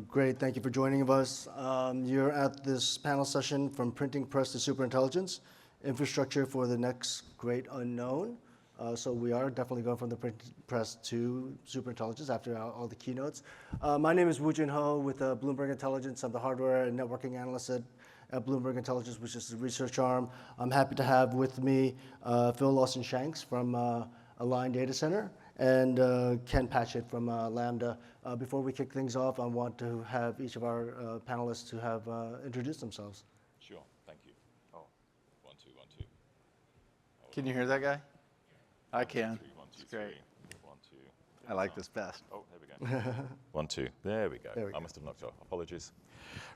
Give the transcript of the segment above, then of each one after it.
Great, thank you for joining us. You're at this panel session from printing press to superintelligence, infrastructure for the next great unknown. So we are definitely going from the print press to superintelligence after all the keynotes. My name is Woo Jin Ho with Bloomberg Intelligence. I'm the hardware and networking analyst at Bloomberg Intelligence, which is the research arm. I'm happy to have with me Phil Lawson-Shanks from Align Data Center and Ken Patchett from Lambda. Before we kick things off, I want to have each of our panelists to have introduce themselves. Sure, thank you. Oh, 1, 2, 1, 2. Oh, Can you hear that guy? I can. 3, 1, 2, It's great. 3, 1, 2. I like this best. Oh, there we go. 1, 2. There we go. There we go. I must have knocked off. Apologies.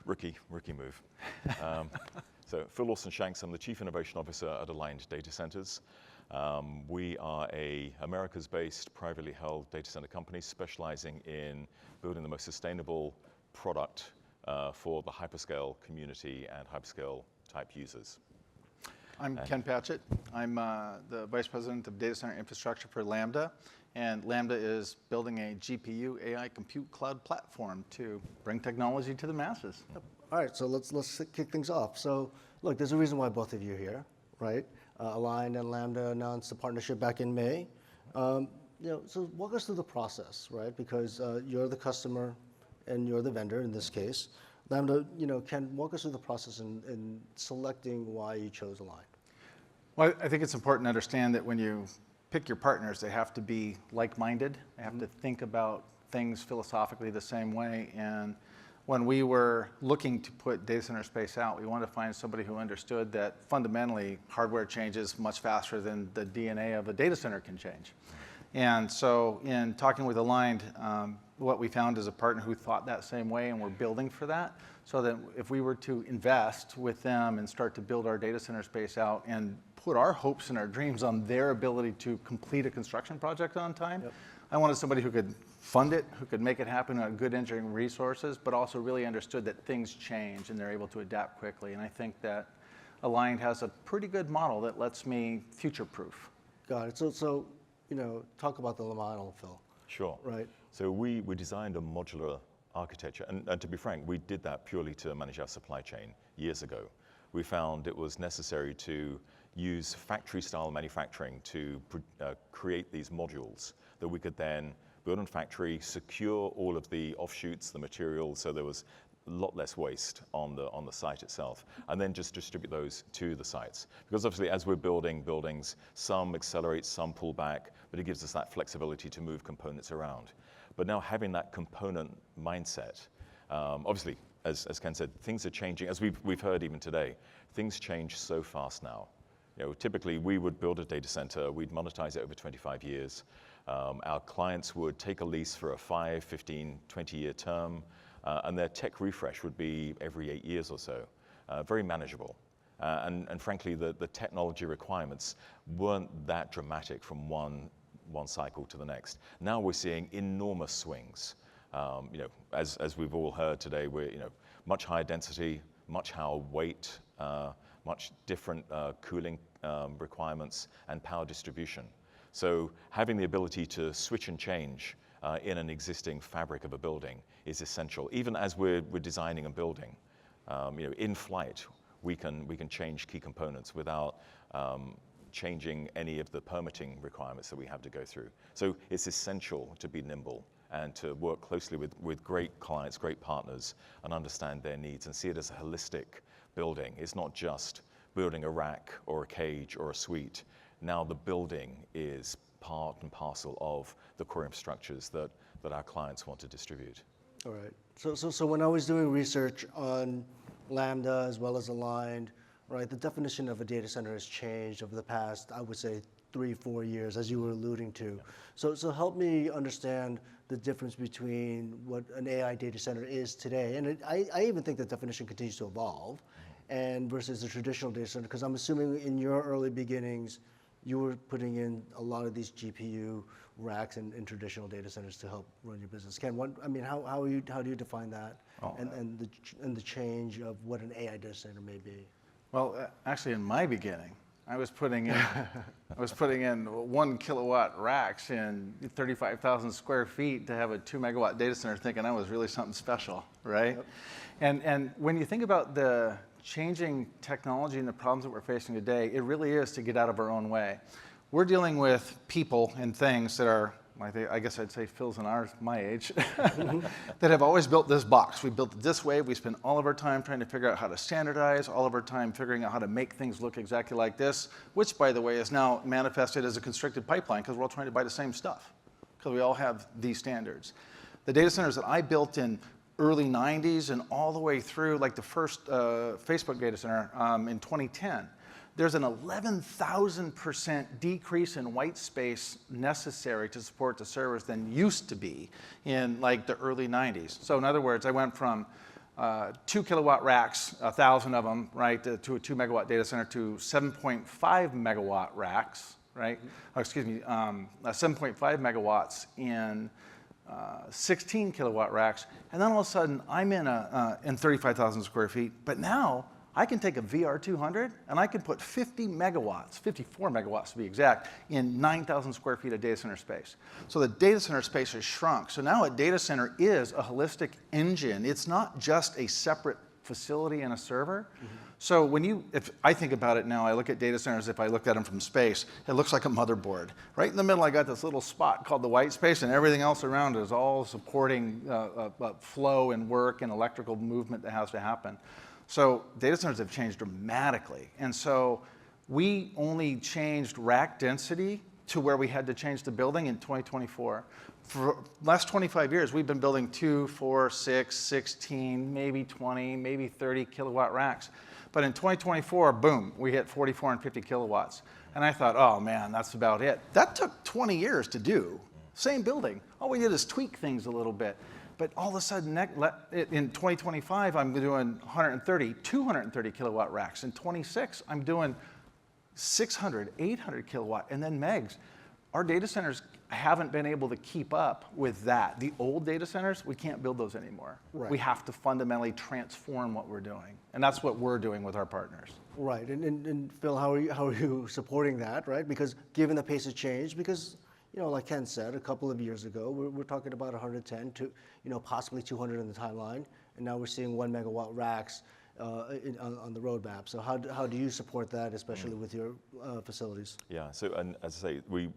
Rookie move. So Phil Lawson-Shanks, I'm the Chief Innovation Officer at Aligned Data Centers. We are a Americas-based, privately held data center company specializing in building the most sustainable product for the hyperscale community and hyperscale type users. I'm Ken Patchett. I'm the Vice President of Data Center Infrastructure for Lambda. And Lambda is building a GPU AI compute cloud platform to bring technology to the masses. All right, so let's kick things off. So look, there's a reason why both of you are here, right? Align and Lambda announced a partnership back in May. So walk us through the process, right? Because you're the customer and you're the vendor in this case. Lambda, Ken, walk us through the process in selecting why you chose Align. Well, I think it's important to understand that when you pick your partners, they have to be like-minded. They have to think about things philosophically the same way. And when we were looking to put data center space out, we wanted to find somebody who understood that fundamentally hardware changes much faster than the DNA of a data center can change. And so in talking with Aligned, what we found is a partner who thought that same way, and we're building for that, so that if we were to invest with them and start to build our data center space out and put our hopes and our dreams on their ability to complete a construction project on time, yep. I wanted somebody who could fund it, who could make it happen, who had good engineering resources, but also really understood that things change and they're able to adapt quickly. And I think that Aligned has a pretty good model that lets me future-proof. Got it. So talk about the model, Phil. Sure. Right. So we designed a modular architecture, and to be frank, we did that purely to manage our supply chain years ago. We found it was necessary to use factory-style manufacturing to create these modules that we could then build in factory, secure all of the offshoots, the materials, so there was a lot less waste on the site itself, and then just distribute those to the sites. Because obviously, as we're building buildings, some accelerate, some pull back, but it gives us that flexibility to move components around. But now having that component mindset, obviously, as Ken said, things are changing. As we've heard even today, things change so fast now. Typically, we would build a data center, we'd monetize it over 25 years. Our clients would take a lease for a 5, 15, 20-year term, and their tech refresh would be every 8 years or so. Very manageable. And frankly, the technology requirements weren't that dramatic from one cycle to the next. Now we're seeing enormous swings. As we've all heard today, we're much higher density, much higher weight, much different cooling requirements and power distribution. So having the ability to switch and change in an existing fabric of a building is essential. Even as we're designing and building, in flight, we can change key components without changing any of the permitting requirements that we have to go through. So it's essential to be nimble and to work closely with great clients, great partners, and understand their needs and see it as a holistic building. It's not just building a rack or a cage or a suite. Now the building is part and parcel of the core infrastructures that our clients want to distribute. All right. So when I was doing research on Lambda as well as Aligned, right, the definition of a data center has changed over the past, I would say, 3-4 years, as you were alluding to. Yeah. So help me understand the difference between what an AI data center is today, and I even think the definition continues to evolve, and versus the traditional data center, because I'm assuming in your early beginnings, you were putting in a lot of these GPU racks in traditional data centers to help run your business. Ken, how do you define that, and the change of what an AI data center may be? Well, actually, in my beginning, I was putting in 1 kilowatt racks in 35,000 square feet to have a 2 megawatt data center, thinking I was really something special, right? Yep. And when you think about the changing technology and the problems that we're facing today, it really is to get out of our own way. We're dealing with people and things that are, I guess I'd say Phil's and my age, that have always built this box. We built it this way. We spend all of our time trying to figure out how to standardize, all of our time figuring out how to make things look exactly like this, which, by the way, is now manifested as a constricted pipeline because we're all trying to buy the same stuff because we all have these standards. The data centers that I built in early 90s and all the way through, like the first Facebook data center in 2010, there's an 11,000% decrease in white space necessary to support the servers than used to be in like the early 90s. So in other words, I went from 2 kilowatt racks, 1,000 of them, right, to a 2 megawatt data center to 7.5 megawatt racks, right? Oh, excuse me, 7.5 megawatts in 16 kilowatt racks. And then all of a sudden, I'm in 35,000 square feet. But now, I can take a VR200 and I can put 50 megawatts, 54 megawatts to be exact, in 9,000 square feet of data center space. So the data center space has shrunk. So now a data center is a holistic engine. It's not just a separate facility and a server. Mm-hmm. So if I think about it now, I look at data centers, if I looked at them from space, it looks like a motherboard. Right in the middle, I got this little spot called the white space, and everything else around is all supporting flow and work and electrical movement that has to happen. So data centers have changed dramatically. And so we only changed rack density to where we had to change the building in 2024. For the last 25 years, we've been building 2, 4, 6, 16, maybe 20, maybe 30 kilowatt racks. But in 2024, boom, we hit 44 and 50 kilowatts. And I thought, oh man, that's about it. That took 20 years to do. Same building. All we did is tweak things a little bit. But all of a sudden, in 2025, I'm doing 230 kilowatt racks. In 26, I'm doing 600, 800 kilowatt, and then megs. Our data centers haven't been able to keep up with that. The old data centers, we can't build those anymore. Right. We have to fundamentally transform what we're doing. And that's what we're doing with our partners. Right, and Phil, how are you supporting that, right? Because given the pace of change, because like Ken said, a couple of years ago, we're talking about 110 to, possibly 200 in the timeline, and now we're seeing 1 megawatt racks on the roadmap. So how do you support that, especially with your facilities? Yeah. So, and as I say,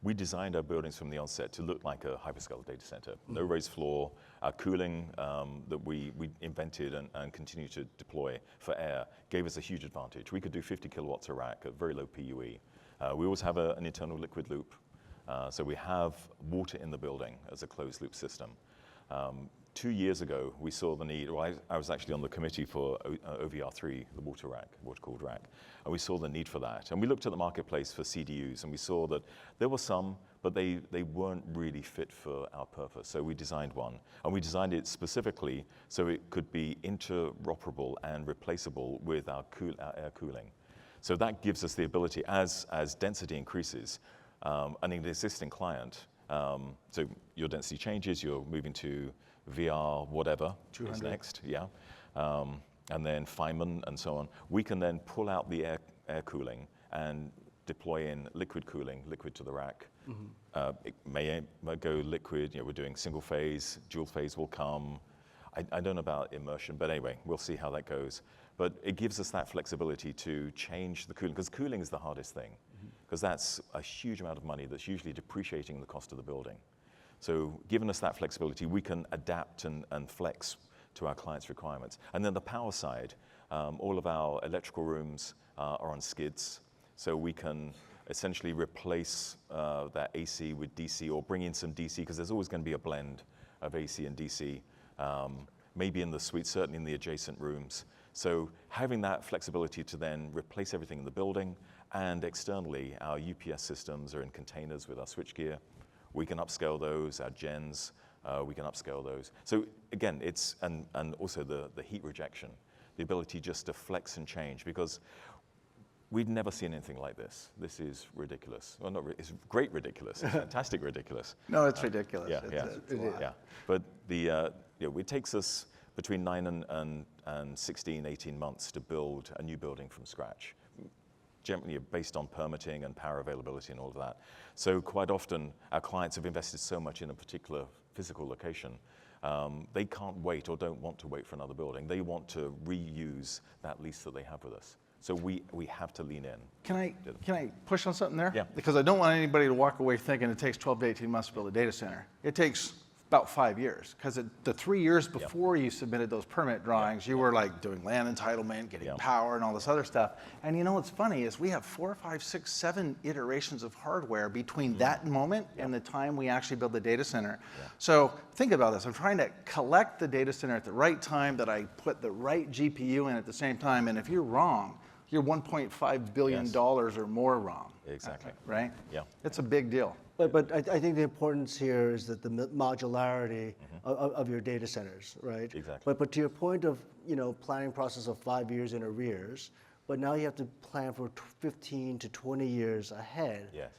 we designed our buildings from the onset to look like a hyperscale data center. No raised floor. Our cooling that we invented and continue to deploy for air gave us a huge advantage. We could do 50 kilowatts a rack at very low PUE. We always have an internal liquid loop. So we have water in the building as a closed loop system. 2 years ago, we saw the need, I was actually on the committee for OVR3, the water-cooled rack, and we saw the need for that. And we looked at the marketplace for CDUs, and we saw that there were some, but they weren't really fit for our purpose. So we designed one, and we designed it specifically so it could be interoperable and replaceable with our air cooling. So that gives us the ability, as density increases, an existing client, so your density changes, you're moving to VR whatever 200 is next, yeah, and then Feynman and so on. We can then pull out the air cooling and deploy in liquid cooling, liquid to the rack. Mm-hmm. It may go liquid, we're doing single phase, dual phase will come. I don't know about immersion, but anyway, we'll see how that goes. But it gives us that flexibility to change the cooling, because cooling is the hardest thing, because that's a huge amount of money that's usually depreciating the cost of the building. So given us that flexibility, we can adapt and flex to our clients' requirements. And then the power side, all of our electrical rooms are on skids, so we can essentially replace that AC with DC or bring in some DC, because there's always going to be a blend of AC and DC, maybe in the suite, certainly in the adjacent rooms. So having that flexibility to then replace everything in the building, and externally, our UPS systems are in containers with our switchgear. We can upscale those, our gens, we can upscale those. So again, it's, and also the heat rejection, the ability just to flex and change, because we'd never seen anything like this. This is ridiculous. Well, it's great ridiculous, it's fantastic ridiculous. No, it's ridiculous. Yeah. But it takes us between 9 and 16, 18 months to build a new building from scratch. generally based on permitting and power availability and all of that. So quite often, our clients have invested so much in a particular physical location, they can't wait or don't want to wait for another building. They want to reuse that lease that they have with us. So we have to lean in. Can I push on something there? Yeah. Because I don't want anybody to walk away thinking it takes 12 to 18 months to build a data center. It takes about 5 years, because the 3 years before you submitted those permit drawings, you were like doing land entitlement, getting power and all this other stuff. And you know what's funny is we have 4, 5, 6, 7 iterations of hardware between that moment and the time we actually build the data center. So think about this. I'm trying to collect the data center at the right time, that I put the right GPU in at the same time. And if you're wrong, you're $1.5 billion or more wrong. Exactly. Right? Yeah. It's a big deal. But I think the importance here is that the modularity of your data centers, right? Exactly. But to your point of, planning process of 5 years in arrears, but now you have to plan for 15 to 20 years ahead. Yes.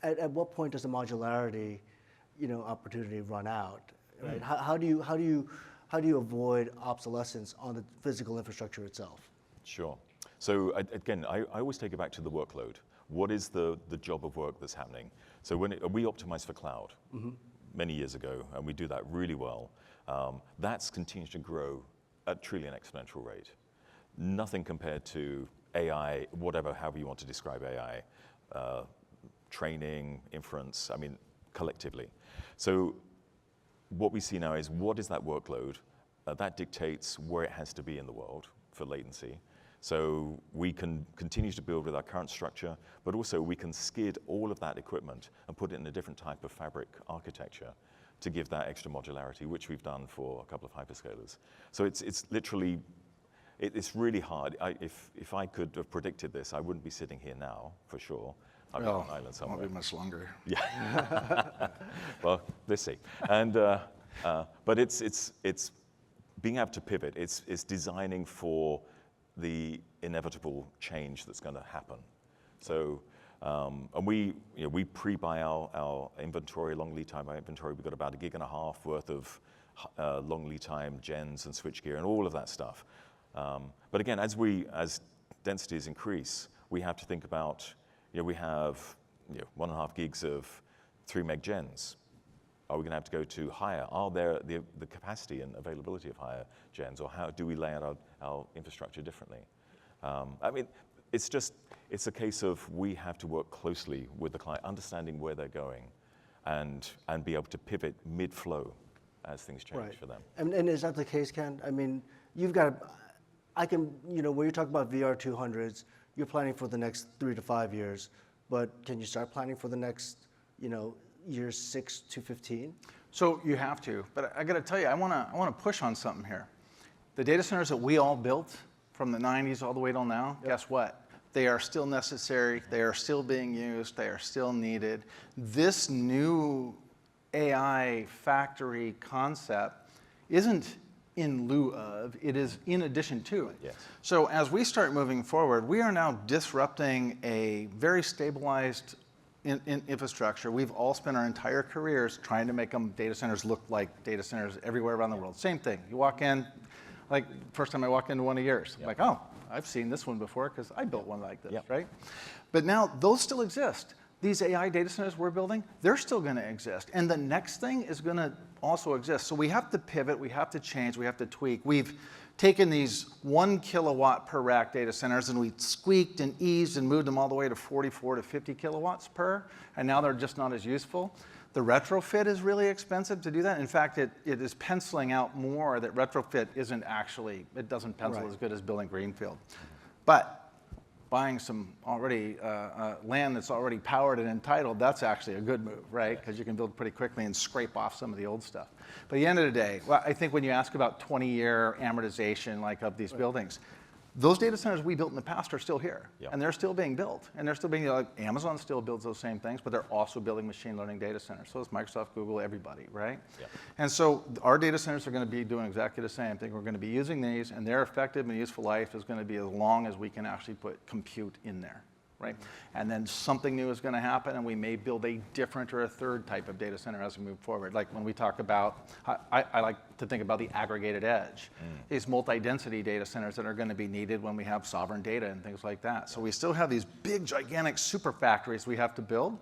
At what point does the modularity, opportunity run out? Right? How do you avoid obsolescence on the physical infrastructure itself? Sure. So again, I always take it back to the workload. What is the job of work that's happening? So when we optimized for cloud many years ago, and we do that really well, that's continued to grow at truly an exponential rate. Nothing compared to AI, however you want to describe AI, training, inference, collectively. So what we see now is, what is that workload? That dictates where it has to be in the world for latency. So we can continue to build with our current structure, but also we can skid all of that equipment and put it in a different type of fabric architecture to give that extra modularity, which we've done for a couple of hyperscalers. So it's literally, it's really hard. If I could have predicted this, I wouldn't be sitting here now, for sure. I'd be on an island somewhere. Won't be much longer. Yeah. Well, let's see. And but it's being able to pivot. It's designing for the inevitable change that's going to happen. So, and we pre-buy our inventory, long lead time inventory. We've got about 1.5 gig worth of long lead time gens and switchgear and all of that stuff. But again, as densities increase, we have to think about, we have 1.5 gigs of 3 meg gens. Are we going to have to go to higher? Are there the capacity and availability of higher gens, or how do we lay out our infrastructure differently? It's a case of we have to work closely with the client, understanding where they're going, and be able to pivot mid-flow as things change for them. And is that the case, Ken? You've got when you talk about VR200s, you're planning for the next 3 to 5 years, but can you start planning for the next, years 6 to 15? So you have to, but I got to tell you, I want to push on something here. The data centers that we all built from the 90s all the way till now, guess what? They are still necessary. They are still being used. They are still needed. This new AI factory concept isn't in lieu of, it is in addition to. Yes. So as we start moving forward, we are now disrupting a very stabilized in infrastructure. We've all spent our entire careers trying to make data centers look like data centers everywhere around the world. Same thing. You walk in, like first time I walked into one of yours, like, oh, I've seen this one before because I built one like this, right? But now those still exist. These AI data centers we're building, they're still going to exist. And the next thing is going to also exist. So we have to pivot, we have to change, we have to tweak. We've taken these 1 kilowatt per rack data centers and we squeaked and eased and moved them all the way to 44 to 50 kilowatts per, and now they're just not as useful. The retrofit is really expensive to do that. In fact, it is penciling out more that retrofit isn't actually, it doesn't pencil as good as building greenfield. But buying some already land that's already powered and entitled, that's actually a good move, right? Because you can build pretty quickly and scrape off some of the old stuff. But at the end of the day, well, I think when you ask about 20-year amortization like of these buildings, those data centers we built in the past are still here, and they're still being built, and they're still being, Amazon still builds those same things, but they're also building machine learning data centers. So is Microsoft, Google, everybody, right? And so our data centers are going to be doing exactly the same thing. We're going to be using these, and their effective and useful life is going to be as long as we can actually put compute in there. right? And then something new is going to happen, and we may build a different or a third type of data center as we move forward. Like when we talk about, I like to think about the aggregated edge, these multi-density data centers that are going to be needed when we have sovereign data and things like that. So we still have these big, gigantic super factories we have to build,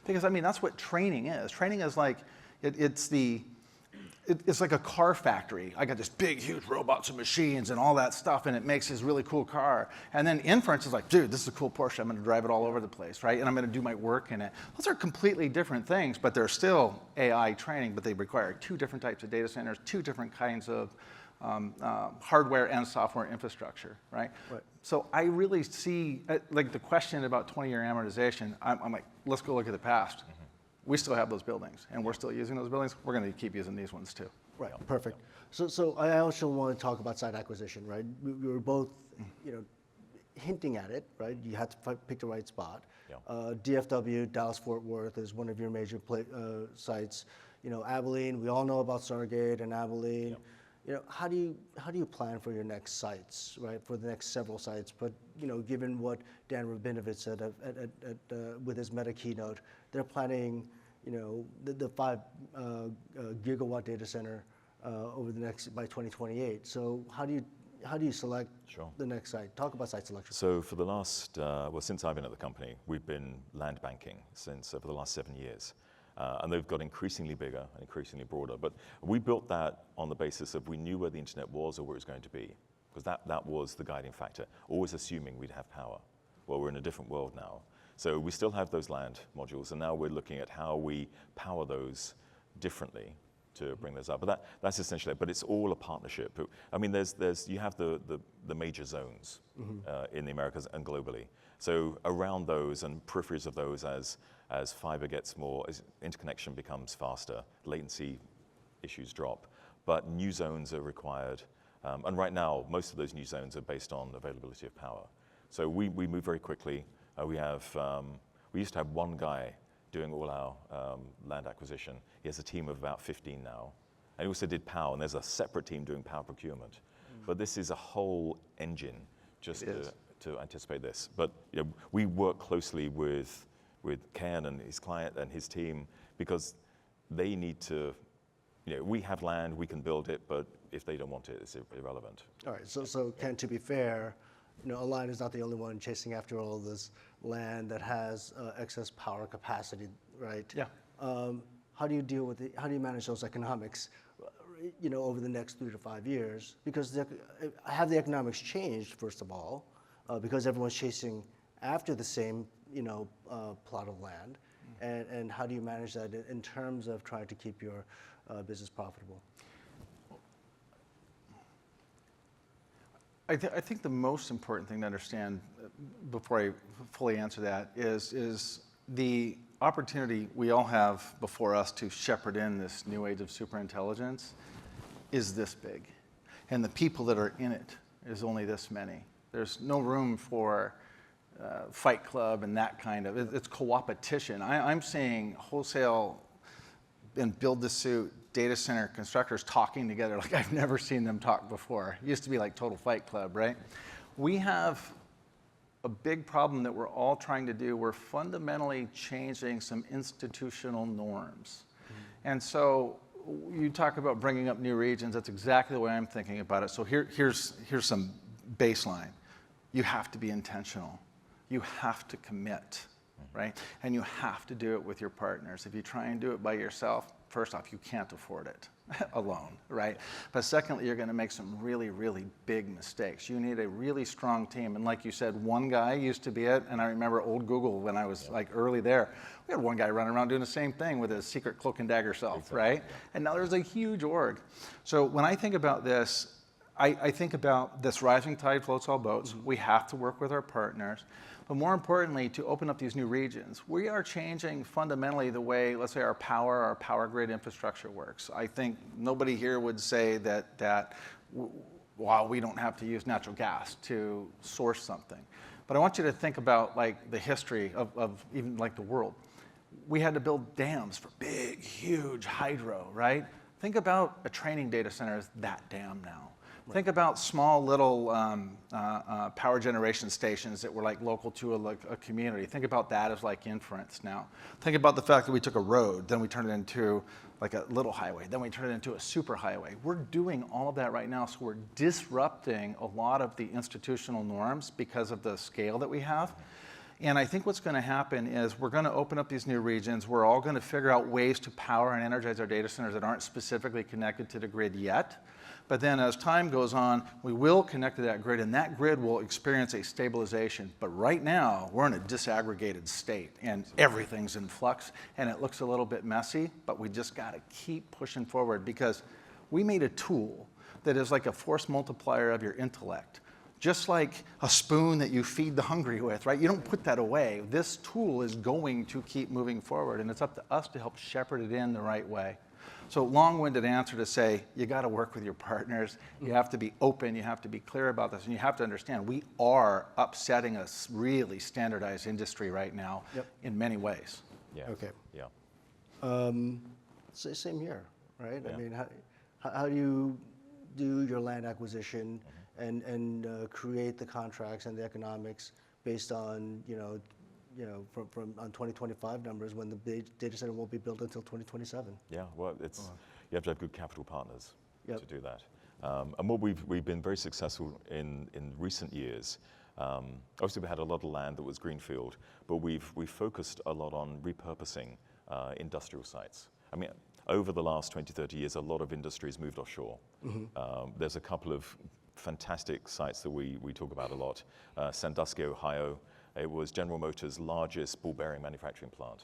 because I mean that's what training is. Training is like it's like a car factory. I got this big, huge robots and machines and all that stuff, and it makes this really cool car. And then inference is like, dude, this is a cool Porsche. I'm going to drive it all over the place, right? And I'm going to do my work in it. Those are completely different things, but they're still AI training, but they require two different types of data centers, two different kinds of hardware and software infrastructure, right? So I really see, like the question about 20-year amortization, I'm like, let's go look at the past. We still have those buildings, and we're still using those buildings. We're going to keep using these ones too. Right, perfect. So I also want to talk about site acquisition, right? We were both, hinting at it, right? You had to pick the right spot. DFW, Dallas-Fort Worth, is one of your major sites. Abilene, we all know about Stargate and Abilene. How do you plan for your next sites, right? For the next several sites, but given what Dan Rabinovich said with his Meta keynote, they're planning, the 5 gigawatt data center by 2028. So how do you select the next site? Talk about site selection. So for the last, since I've been at the company, we've been land banking for the last 7 years. And they've got increasingly bigger and increasingly broader. But we built that on the basis of we knew where the internet was or where it was going to be, because that was the guiding factor, always assuming we'd have power. Well, we're in a different world now. So we still have those land modules, and now we're looking at how we power those differently to bring those up. But that's essentially it. But it's all a partnership. I mean, you have the major zones in the Americas and globally. So around those and peripheries of those, as fiber gets more, as interconnection becomes faster, latency issues drop. But new zones are required. And right now, most of those new zones are based on availability of power. So we move very quickly. We used to have one guy doing all our land acquisition. He has a team of about 15 now. And he also did power, and there's a separate team doing power procurement. But this is a whole engine just to anticipate this. But we work closely with Ken and his client and his team, because they need to, we have land, we can build it, but if they don't want it, it's irrelevant. All right, so Ken, to be fair, Align is not the only one chasing after all this land that has excess power capacity, right? Yeah. How do you manage those economics, over the next 3 to 5 years? Because have the economics changed, first of all, because everyone's chasing after the same plot of land, and how do you manage that in terms of trying to keep your business profitable? I think the most important thing to understand before I fully answer that is the opportunity we all have before us to shepherd in this new age of superintelligence is this big, and the people that are in it is only this many. There's no room for Fight Club and that kind of, it's co-opetition. I'm seeing wholesale and build-to-suit data center constructors talking together like I've never seen them talk before. It used to be like total Fight Club, right? We have a big problem that we're all trying to do. We're fundamentally changing some institutional norms. And so you talk about bringing up new regions, that's exactly the way I'm thinking about it. So here's some baseline. You have to be intentional. You have to commit, right? And you have to do it with your partners. If you try and do it by yourself, first off, you can't afford it alone, right? But secondly, you're going to make some really, really big mistakes. You need a really strong team. And like you said, one guy used to be it. And I remember old Google when I was like early there. We had one guy running around doing the same thing with his secret cloak and dagger self, right? And now there's a huge org. So when I think about this, I think about this rising tide floats all boats. We have to work with our partners. But more importantly, to open up these new regions, we are changing fundamentally the way, let's say, our power grid infrastructure works. I think nobody here would say that while we don't have to use natural gas to source something. But I want you to think about like the history of even like the world. We had to build dams for big, huge hydro, right? Think about a training data center as that dam now. Think about small little power generation stations that were like local to a community. Think about that as like inference now. Think about the fact that we took a road, then we turned it into like a little highway, then we turned it into a super highway. We're doing all of that right now, so we're disrupting a lot of the institutional norms because of the scale that we have. And I think what's going to happen is we're going to open up these new regions. We're all going to figure out ways to power and energize our data centers that aren't specifically connected to the grid yet. But then as time goes on, we will connect to that grid, and that grid will experience a stabilization. But right now, we're in a disaggregated state, and everything's in flux, and it looks a little bit messy, but we just got to keep pushing forward because we made a tool that is like a force multiplier of your intellect. Just like a spoon that you feed the hungry with, right? You don't put that away. This tool is going to keep moving forward, and it's up to us to help shepherd it in the right way. So long-winded answer to say, you got to work with your partners. You have to be open. You have to be clear about this. And you have to understand, we are upsetting a really standardized industry right now in many ways. Yeah. Okay. Yeah. Same here, right? Yeah. I mean, how do you do your land acquisition and create the contracts and the economics based on, from on 2025 numbers when the data center won't be built until 2027? Yeah, well, you have to have good capital partners Yep. to do that. And what we've been very successful in recent years. Obviously, we had a lot of land that was greenfield, but we've focused a lot on repurposing industrial sites. I mean, over the last 20, 30 years, a lot of industries moved offshore. There's a couple of fantastic sites that we talk about a lot. Sandusky, Ohio. It was General Motors' largest ball bearing manufacturing plant.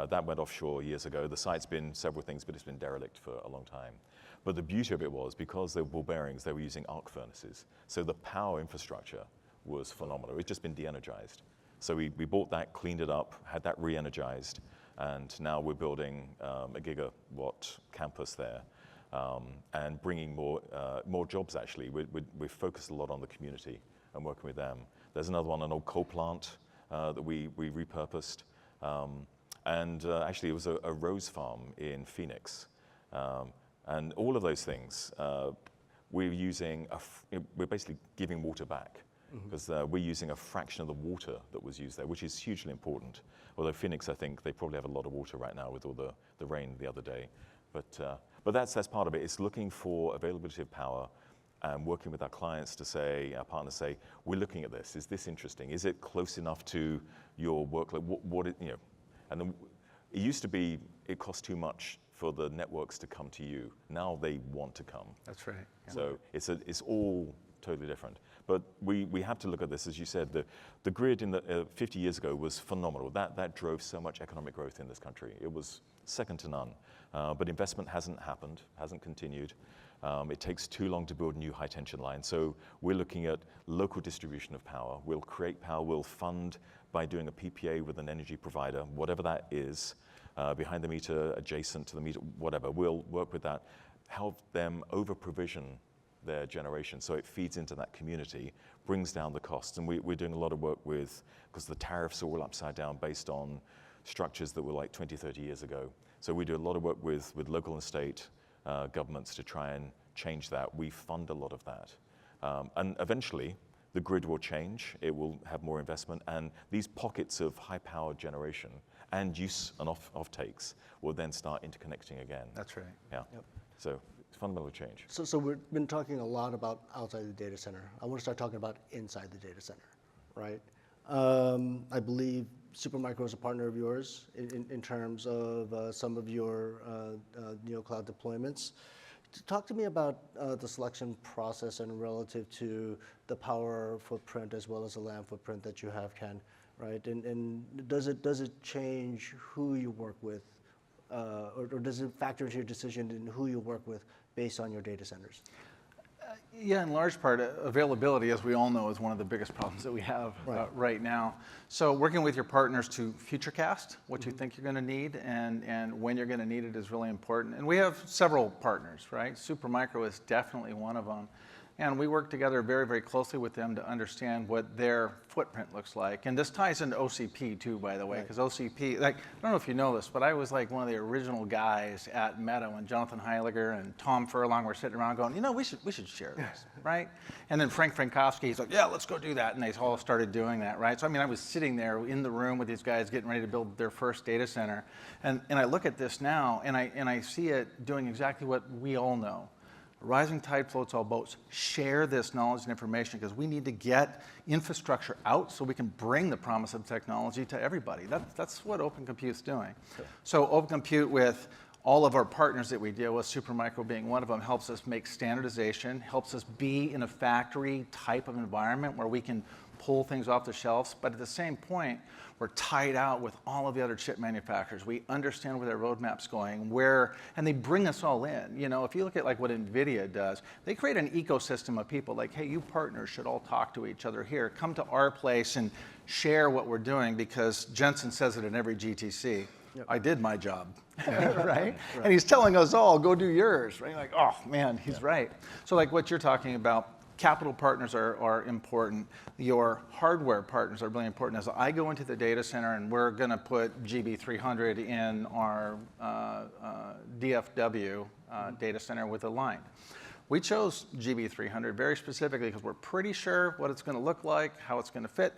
That went offshore years ago. The site's been several things, but it's been derelict for a long time. But the beauty of it was, because they were ball bearings, they were using arc furnaces. So the power infrastructure was phenomenal. It's just been de-energized. So we bought that, cleaned it up, had that re-energized, and now we're building a gigawatt campus there. And bringing more jobs, actually. We've focused a lot on the community and working with them. There's another one, an old coal plant that we repurposed. Actually, it was a rose farm in Phoenix. And all of those things, we're basically giving water back, because we're using a fraction of the water that was used there, which is hugely important. Although Phoenix, I think, they probably have a lot of water right now with all the rain the other day. But that's part of it. It's looking for availability of power and working with our clients to say, our partners say, we're looking at this. Is this interesting? Is it close enough to your workload? And then it used to be it cost too much for the networks to come to you. Now they want to come. That's right. Yeah. So it's all totally different. But we have to look at this, as you said, the grid 50 years ago was phenomenal. That drove so much economic growth in this country. It was second to none. But investment hasn't happened, hasn't continued. It takes too long to build new high tension lines. So we're looking at local distribution of power. We'll create power, we'll fund by doing a PPA with an energy provider, whatever that is, behind the meter, adjacent to the meter, whatever. We'll work with that, help them over provision their generation so it feeds into that community, brings down the costs. And we're doing a lot of work because the tariffs are all upside down based on structures that were like 20, 30 years ago. So we do a lot of work with local and state governments to try and change that. We fund a lot of that. And eventually, the grid will change. It will have more investment. And these pockets of high-powered generation and use and off-takes will then start interconnecting again. That's right. Yeah. Yep. So it's fundamental change. So we've been talking a lot about outside the data center. I want to start talking about inside the data center, right? I believe Supermicro is a partner of yours in terms of some of your NeoCloud deployments. Talk to me about the selection process and relative to the power footprint as well as the land footprint that you have, Ken, right? And does it change who you work with, or does it factor into your decision in who you work with based on your data centers? Yeah, in large part, availability, as we all know, is one of the biggest problems that we have right now. So working with your partners to futurecast what you think you're going to need and when you're going to need it is really important. And we have several partners, right? Supermicro is definitely one of them. And we work together very, very closely with them to understand what their footprint looks like. And this ties into OCP too, by the way, because OCP, like, I don't know if you know this, but I was like one of the original guys at Meta when Jonathan Heiliger and Tom Furlong were sitting around going, we should share this, right? And then Frank Frankowski, he's like, yeah, let's go do that. And they all started doing that, right? So I mean, I was sitting there in the room with these guys getting ready to build their first data center. And I look at this now, and I see it doing exactly what we all know. Rising tide floats all boats. Share this knowledge and information because we need to get infrastructure out so we can bring the promise of technology to everybody. That's what Open Compute's doing. Sure. So Open Compute, with all of our partners that we deal with, Supermicro being one of them, helps us make standardization, helps us be in a factory type of environment where we can pull things off the shelves, but at the same point, we're tied out with all of the other chip manufacturers. We understand where their roadmap's going, and they bring us all in. If you look at like what NVIDIA does, they create an ecosystem of people like, hey, you partners should all talk to each other here. Come to our place and share what we're doing, because Jensen says it in every GTC. Yep. I did my job, right? And he's telling us all, go do yours, right? Like, oh man, he's right. So like what you're talking about, capital partners are important. Your hardware partners are really important. As I go into the data center and we're going to put GB300 in our DFW data center with a line. We chose GB300 very specifically because we're pretty sure what it's going to look like, how it's going to fit,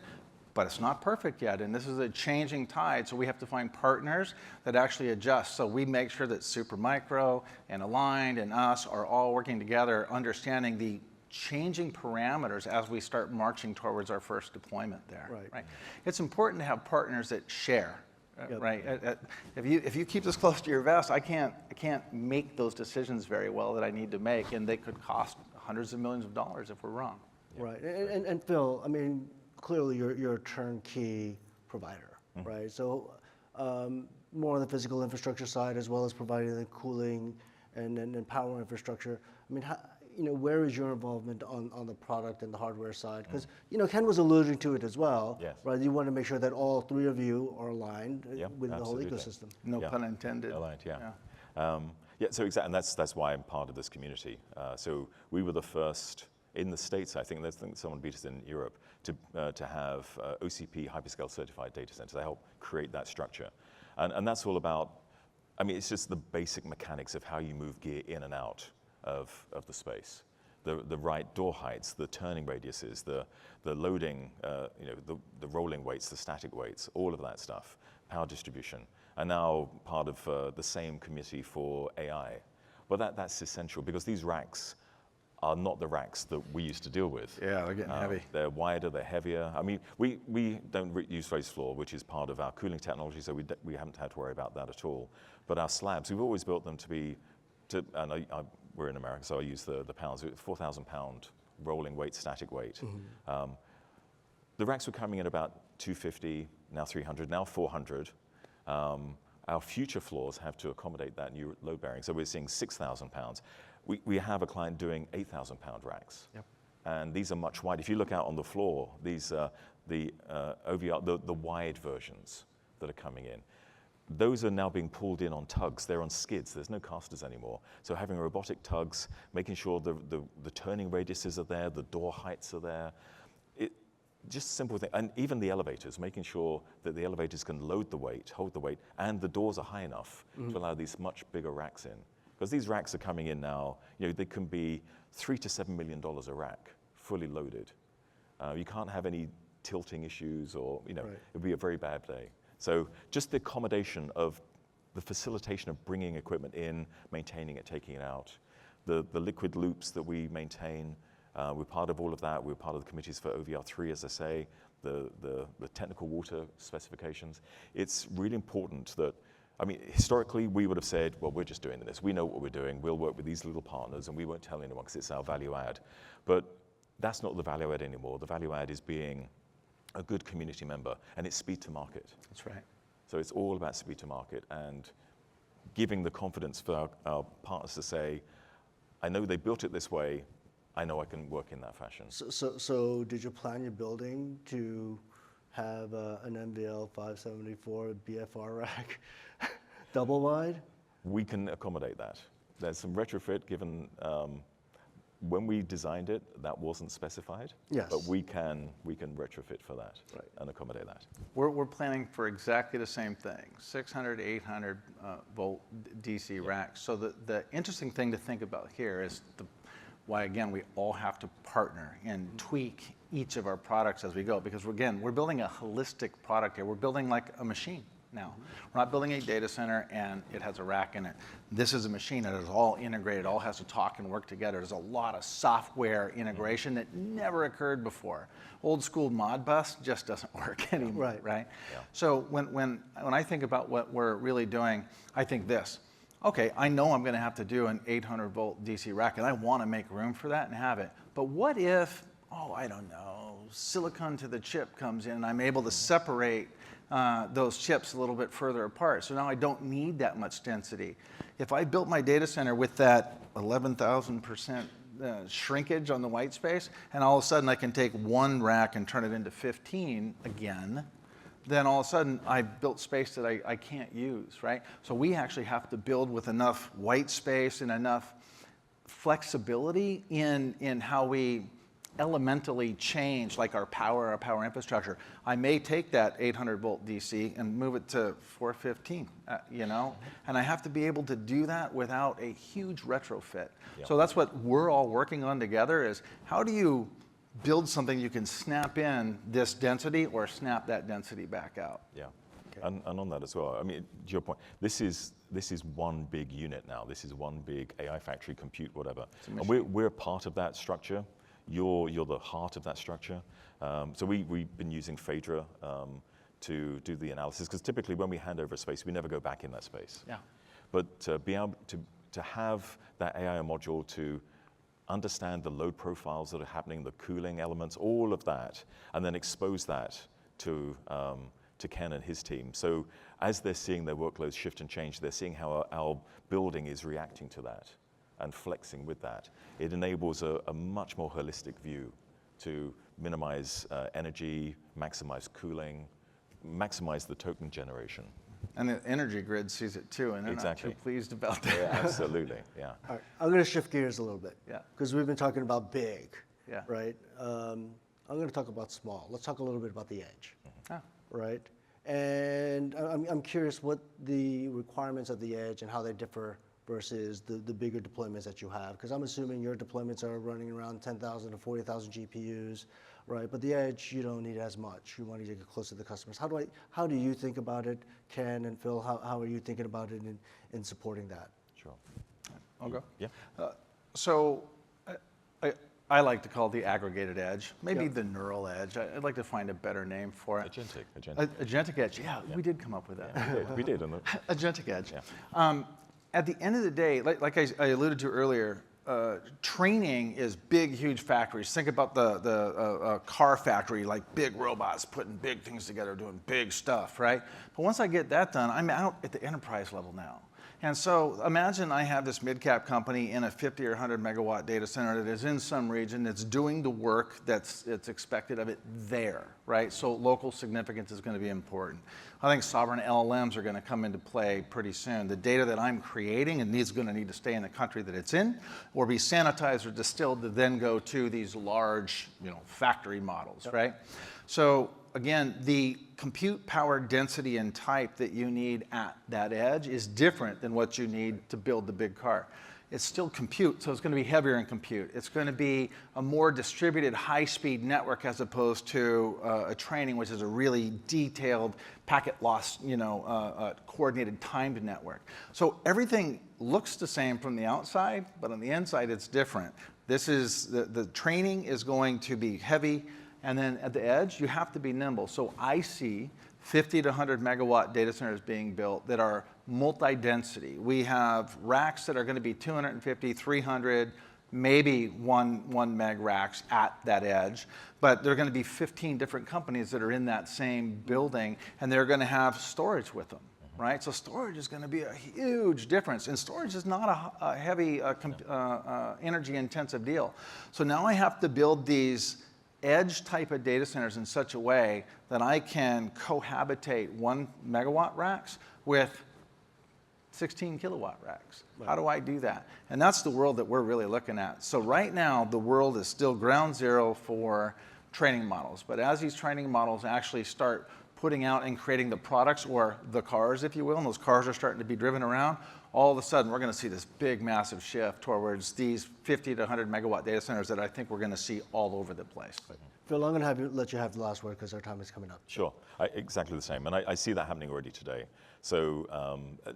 but it's not perfect yet. And this is a changing tide, so we have to find partners that actually adjust. So we make sure that Supermicro and Aligned and us are all working together, understanding the changing parameters as we start marching towards our first deployment there. Right. It's important to have partners that share. Yep. Right. If you keep this close to your vest, I can't make those decisions very well that I need to make, and they could cost hundreds of millions of dollars if we're wrong. Right. And Phil, I mean, clearly you're a turnkey provider, right? So more on the physical infrastructure side, as well as providing the cooling and power infrastructure. I mean, where is your involvement on the product and the hardware side? Because Ken was alluding to it as well, right? You want to make sure that all three of you are aligned with the whole ecosystem. No pun intended. Aligned, so exactly, and that's why I'm part of this community. So we were the first in the States, I think someone beat us in Europe, to have OCP hyperscale certified data centers. They help create that structure. And that's all about, I mean, it's just the basic mechanics of how you move gear in and out of the space. The right door heights, the turning radiuses, the loading, the rolling weights, the static weights, all of that stuff, power distribution, and now part of the same committee for AI. Well, that's essential because these racks are not the racks that we used to deal with. Yeah, they're getting heavy. They're wider, they're heavier. I mean, we don't use raised floor, which is part of our cooling technology, so we haven't had to worry about that at all. But our slabs, we've always built them to be, and we're in America, so I use the pounds, 4,000 pound rolling weight, static weight. The racks were coming in about 250, now 300, now 400. Our future floors have to accommodate that new load bearing. So we're seeing 6,000 pounds. We have a client doing 8,000 pound racks. Yep. And these are much wider. If you look out on the floor, these are the OVR, the wide versions that are coming in. Those are now being pulled in on tugs. They're on skids. There's no casters anymore. So having robotic tugs, making sure the turning radiuses are there, the door heights are there. Just simple thing. And even the elevators, making sure that the elevators can load the weight, hold the weight, and the doors are high enough to allow these much bigger racks in. Because these racks are coming in now, they can be $3 to $7 million a rack, fully loaded. You can't have any tilting issues or, it would be a very bad day. So just the accommodation of the facilitation of bringing equipment in, maintaining it, taking it out, the liquid loops that we maintain, we're part of all of that. We're part of the committees for OVR3, as I say, the technical water specifications. It's really important that, I mean, historically, we would have said, well, we're just doing this. We know what we're doing. We'll work with these little partners, and we won't tell anyone because it's our value add. But that's not the value add anymore. The value add is being a good community member, and it's speed to market. That's right. So it's all about speed to market and giving the confidence for our partners to say, I know they built it this way. I know I can work in that fashion. So did you plan your building to have an NVL 574 BFR rack double wide? We can accommodate that. There's some retrofit given when we designed it, that wasn't specified. Yes. But we can retrofit for that and accommodate that. We're planning for exactly the same thing, 600, 800 volt DC racks. So the interesting thing to think about here is why, again, we all have to partner and tweak each of our products as we go. Because, again, we're building a holistic product here. We're building like a machine now. We're not building a data center and it has a rack in it. This is a machine that is all integrated, all has to talk and work together. There's a lot of software integration that never occurred before. Old school Modbus just doesn't work anymore, right? Yeah. So when I think about what we're really doing, I think this. Okay, I know I'm going to have to do an 800 volt DC rack, and I want to make room for that and have it. But what if, I don't know, silicon to the chip comes in, and I'm able to separate those chips a little bit further apart. So now I don't need that much density. If I built my data center with that 11,000% shrinkage on the white space, and all of a sudden I can take one rack and turn it into 15 again, then all of a sudden I've built space that I can't use, right? So we actually have to build with enough white space and enough flexibility in how we elementally change like our power infrastructure. I may take that 800 volt DC and move it to 415, and I have to be able to do that without a huge retrofit. Yep. So that's what we're all working on together is how do you build something you can snap in this density or snap that density back out? Yeah, okay. And on that as well, I mean, to your point, this is one big unit now. This is one big AI factory, compute, whatever. And we're part of that structure. You're the heart of that structure. So we've been using Phaedra to do the analysis, because typically when we hand over a space, we never go back in that space. Yeah. But to be able to have that AI module to understand the load profiles that are happening, the cooling elements, all of that, and then expose that to Ken and his team. So as they're seeing their workloads shift and change, they're seeing how our building is reacting to that and flexing with that. It enables a much more holistic view to minimize energy, maximize cooling, maximize the token generation. And the energy grid sees it too, and they're not too pleased about that. Yeah, absolutely, yeah. All right, I'm going to shift gears a little bit. Yeah. Because we've been talking about big, Yeah. right? I'm going to talk about small. Let's talk a little bit about the edge, right? And I'm curious what the requirements of the edge and how they differ versus the bigger deployments that you have. Because I'm assuming your deployments are running around 10,000 to 40,000 GPUs, right? But the edge, you don't need as much. You want to get close to the customers. How do you think about it, Ken and Phil? How are you thinking about it in supporting that? Sure. I'll go. Yeah. So I like to call it the aggregated edge, maybe the neural edge. I'd like to find a better name for it. Agentic edge, yeah, we did come up with that. Yeah, we did. Agentic edge. Yeah. At the end of the day, like I alluded to earlier, training is big, huge factories. Think about the car factory, like big robots putting big things together, doing big stuff, right? But once I get that done, I'm out at the enterprise level now. And so imagine I have this mid-cap company in a 50 or 100 megawatt data center that is in some region that's doing the work that's expected of it there, right? So local significance is going to be important. I think sovereign LLMs are going to come into play pretty soon. The data that I'm creating and is going to need to stay in the country that it's in or be sanitized or distilled to then go to these large, factory models, right? So again, the compute power density and type that you need at that edge is different than what you need to build the big car. It's still compute, so it's going to be heavier in compute. It's going to be a more distributed high-speed network as opposed to a training, which is a really detailed packet loss, coordinated timed network. So everything looks the same from the outside, but on the inside it's different. This is the training is going to be heavy. And then at the edge, you have to be nimble. So I see 50 to 100 megawatt data centers being built that are multi-density. We have racks that are going to be 250, 300, maybe one meg racks at that edge. But there are going to be 15 different companies that are in that same building, and they're going to have storage with them. Right? So storage is going to be a huge difference. And storage is not a heavy, energy-intensive deal. So now I have to build these edge type of data centers in such a way that I can cohabitate 1 megawatt racks with 16 kilowatt racks. How do I do that? And that's the world that we're really looking at. So right now, the world is still ground zero for training models. But as these training models actually start putting out and creating the products, or the cars, if you will, and those cars are starting to be driven around, all of a sudden we're going to see this big, massive shift towards these 50 to 100 megawatt data centers that I think we're going to see all over the place. Phil, I'm going to let you have the last word because our time is coming up. Sure, exactly the same, and I see that happening already today. So,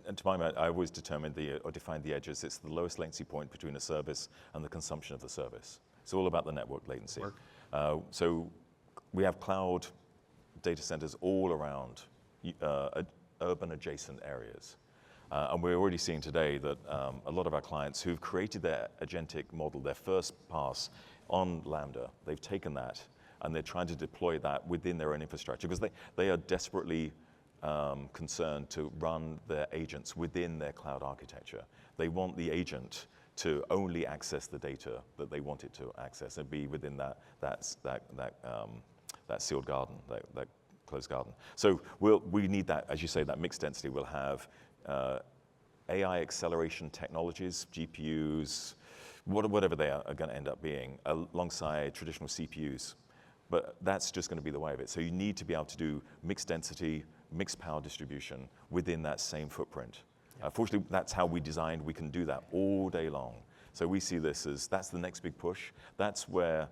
and to my mind, I always determine or define the edges. It's the lowest latency point between a service and the consumption of the service. It's all about the network latency. So we have cloud data centers all around urban adjacent areas. And we're already seeing today that a lot of our clients who've created their agentic model, their first pass on Lambda, they've taken that and they're trying to deploy that within their own infrastructure because they are desperately concerned to run their agents within their cloud architecture. They want the agent to only access the data that they want it to access and be within that sealed garden, that closed garden. So we need that, as you say, that mixed density. We'll have AI acceleration technologies, GPUs, whatever they are going to end up being, alongside traditional CPUs. But that's just going to be the way of it. So you need to be able to do mixed density, mixed power distribution within that same footprint. Fortunately, that's how we designed. We can do that all day long. So we see this as that's the next big push. That's where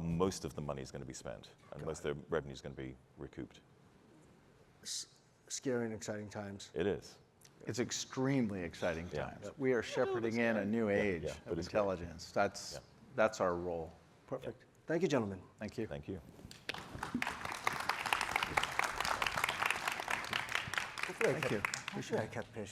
most of the money is going to be spent, and most of the revenue is going to be recouped. Scary and exciting times. It is. It's extremely exciting times. We are shepherding in a new age of intelligence. That's our role. Perfect. Thank you, gentlemen. Thank you. Thank you. Hopefully I kept pace